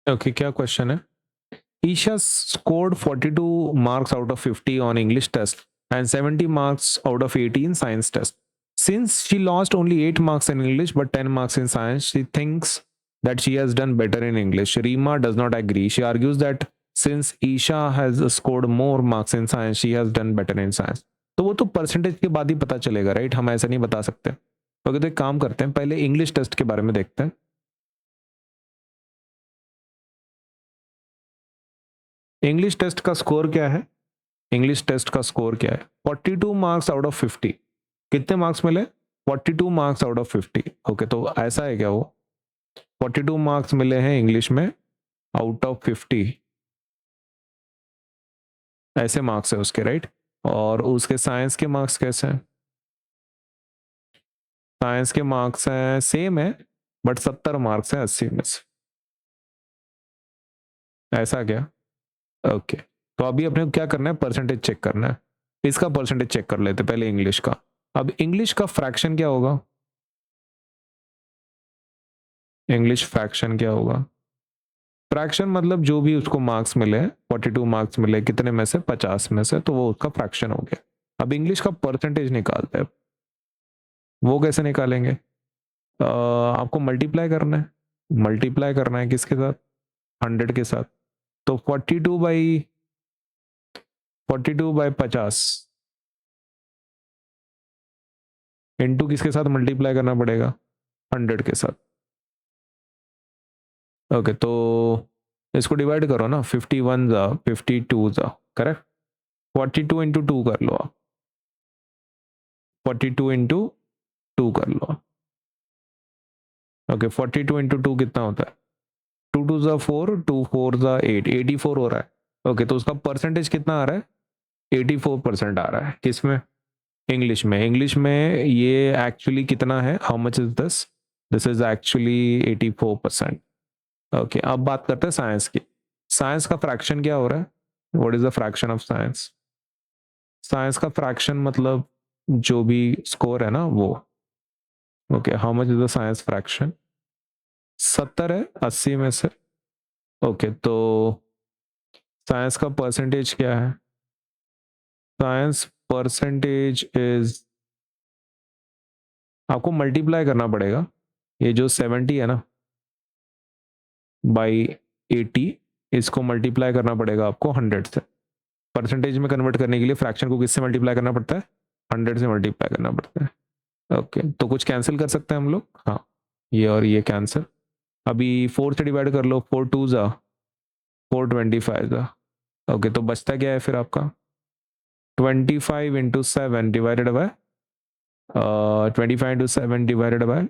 Okay, क्या question है? Isha scored 42 marks out of 50 on English test and 70 marks out of 80 in science test. Since she lost only 8 marks in English but 10 marks in science, she thinks that she has done better in English. Rima does not agree. She argues that since Isha has scored more marks in science, she has done better in science. तो वो तो percentage के बाद ही पता चलेगा, right? हम ऐसा नहीं बता सकते। ओके, तो एक काम करते हैं, पहले इंग्लिश टेस्ट के बारे में देखते हैं। इंग्लिश टेस्ट का स्कोर क्या है? इंग्लिश टेस्ट का स्कोर क्या है? 42 मार्क्स आउट ऑफ 50। कितने मार्क्स मिले? 42 मार्क्स आउट ऑफ 50। ओके, तो ऐसा है क्या? वो 42 मार्क्स मिले हैं इंग्लिश में आउट ऑफ 50, ऐसे मार्क्स है उसके, राइट? और उसके साइंस के मार्क्स कैसे हैं? साइंस के मार्क्स हैं, सेम है, बट 70 मार्क्स हैं 80 में से। ऐसा क्या? ओके, तो अभी अपने को क्या करना है? परसेंटेज चेक करना है। इसका परसेंटेज चेक कर लेते पहले, इंग्लिश का। अब इंग्लिश का फ्रैक्शन क्या होगा? इंग्लिश फ्रैक्शन क्या होगा? फ्रैक्शन मतलब जो भी उसको मार्क्स मिले, 42 मार्क्स मिले, कितने में से? 50 में से, तो वो उसका फ्रैक्शन हो गया। अब इंग्लिश का परसेंटेज निकालते हैं। वो कैसे निकालेंगे? आपको मल्टीप्लाई करना है। मल्टीप्लाई करना है किसके साथ? 100 के साथ। तो 42 बाई 50 इंटू किसके साथ मल्टीप्लाई करना पड़ेगा? 100 के साथ। ओके, तो इसको डिवाइड करो ना, 51 जा 52 जा, करेक्ट? 42 इंटू 2 कर लो आप। 42 इंटू 2 कर लो। ओके, 42 इंटू 2 कितना होता है? 2 2 ज़ा 4, 2 4 ज़ा 8, 84 हो रहा है। ओके, तो उसका परसेंटेज कितना आ रहा है? 84% आ रहा है। किसमें? इंग्लिश में। इंग्लिश में ये एक्चुअली कितना है? How much is this? This is actually 84%। Okay, अब बात करते हैं साइंस की। साइंस का फ्रैक्शन क्या हो रहा है? What is the fraction of science? Science का फ्रैक्शन मतलब जो भी स्कोर है ना वो। Okay, how much is the science fraction? 70 है 80 में से। ओके, तो साइंस का परसेंटेज क्या है? साइंस परसेंटेज इज, आपको मल्टीप्लाई करना पड़ेगा। ये जो 70 है ना बाई 80, इसको मल्टीप्लाई करना पड़ेगा आपको 100 से। परसेंटेज में कन्वर्ट करने के लिए फ्रैक्शन को किससे मल्टीप्लाई करना पड़ता है? 100 से मल्टीप्लाई करना पड़ता है। ओके, तो कुछ कैंसिल कर सकते हैं हम लोग, हाँ, ये और ये कैंसिल। अभी 4 से डिवाइड कर लो, 4 2 जा 425 जा। ओके, तो बचता क्या है फिर आपका? 25 into 7 divided by 25 into 7 divided by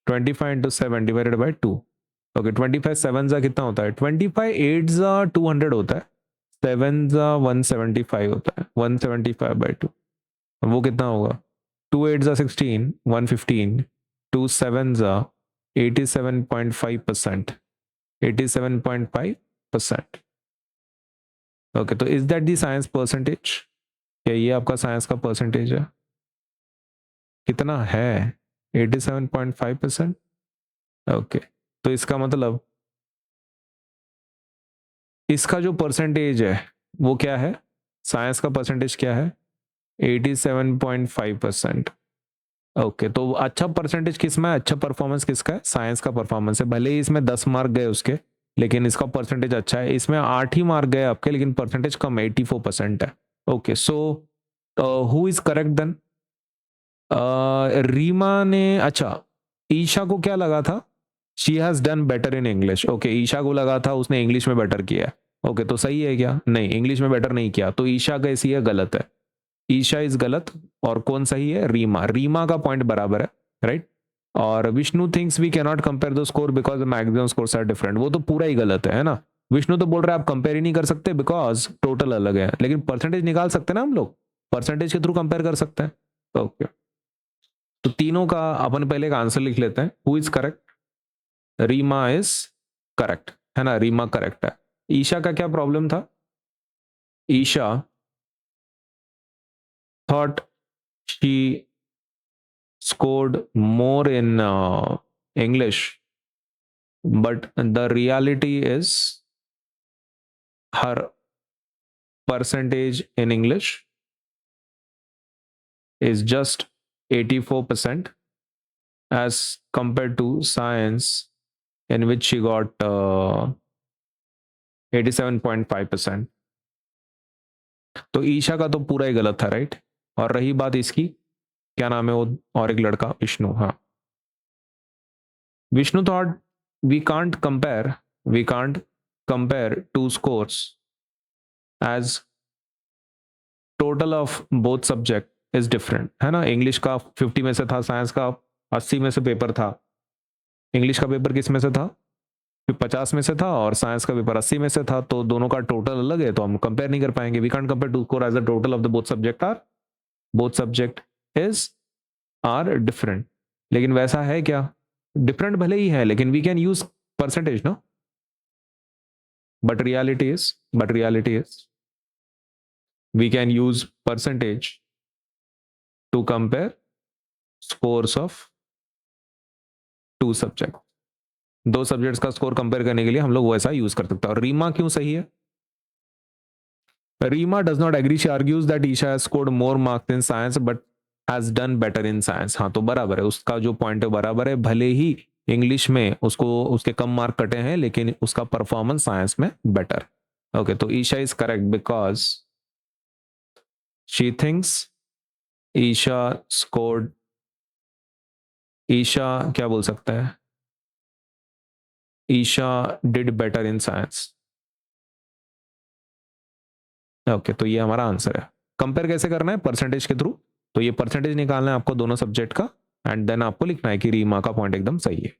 25 into 7 divided by 2। Okay, 25 7 जा कितना होता है? 25 8 जा 200 होता है। 7 जा 175 होता है, 175/2। वो कितना होगा? 2 8 जा 16, 115। 2 7 जा 87.5%। 87.5%। ओके, तो is that the science percentage? क्या ये आपका साइंस का परसेंटेज है? कितना है? 87.5%। ओके, तो इसका मतलब इसका जो परसेंटेज है वो क्या है? साइंस का परसेंटेज क्या है? 87.5%। ओके, तो अच्छा परसेंटेज किस में है? अच्छा परफॉर्मेंस किसका है? साइंस का परफॉर्मेंस है। भले ही इसमें 10 मार्क गए उसके, लेकिन इसका परसेंटेज अच्छा है। इसमें 8 ही मार्क गए आपके, लेकिन परसेंटेज कम है, 84% है। Okay, so who is correct then? Reema ने, अच्छा, ईशा को क्या लगा था? She has done better in English. Okay, Isha को लगा था उसने इंग्लिश में बेटर किया है। ओके, तो सही है क्या? नहीं, इंग्लिश में बेटर नहीं किया, तो ईशा कैसी है? गलत है। ईशा इज गलत। और कौन सही है? रीमा। रीमा का पॉइंट बराबर है, राइट? और Vishnu thinks we can not compare the score because the maximum scores are different. वो तो पूरा ही गलत है ना? विष्णु तो बोल रहा है आप कंपेयर ही नहीं कर सकते बिकॉज टोटल अलग है, लेकिन परसेंटेज निकाल सकते हैं ना हम लोग, परसेंटेज के थ्रू कंपेयर कर सकते हैं। ओके, तो तीनों का अपन पहले का आंसर लिख लेते हैं। Who is correct? Reema is correct, है ना? रीमा करेक्ट है। ईशा का क्या प्रॉब्लम था? Isha thought she scored more in English, but the reality is her percentage in English is just 84% as compared to science in which she got 87.5%. तो ईशा का तो पूरा ही गलत था, राइट? और रही बात इसकी, क्या नाम है वो और एक लड़का, विष्णु, हाँ, Vishnu thought we can't compare two scores as total of both subject is different, है ना? इंग्लिश का 50 में से था, साइंस का 80 में से पेपर था। इंग्लिश का पेपर किस में से था? 50 में से था, और साइंस का पेपर 80 में से था, तो दोनों का टोटल अलग है, तो हम कंपेयर नहीं कर पाएंगे। We can't compare two score as the total of the both subject is are different. लेकिन वैसा है क्या? डिफरेंट भले ही है, लेकिन we can use percentage, no? But reality is we can use percentage to compare scores of two subjects. दो subjects का स्कोर कंपेयर करने के लिए हम लोग वैसा यूज कर सकते हैं। और रीमा क्यों सही है? Reema does not agree, she argues that Isha has scored more marks in science but has done better in science. हाँ, तो बराबर है, उसका जो पॉइंट है बराबर है, भले ही इंग्लिश में उसको उसके कम मार्क कटे हैं, लेकिन उसका परफॉर्मेंस साइंस में बेटर। ओके, तो Isha is correct because she thinks Isha scored, Isha क्या बोल सकता है? Isha did better in science. Okay, तो ये हमारा आंसर है। कंपेयर कैसे करना है? परसेंटेज के थ्रू। तो ये परसेंटेज निकालना है आपको दोनों सब्जेक्ट का, एंड देन आपको लिखना है कि रीमा का पॉइंट एकदम सही है।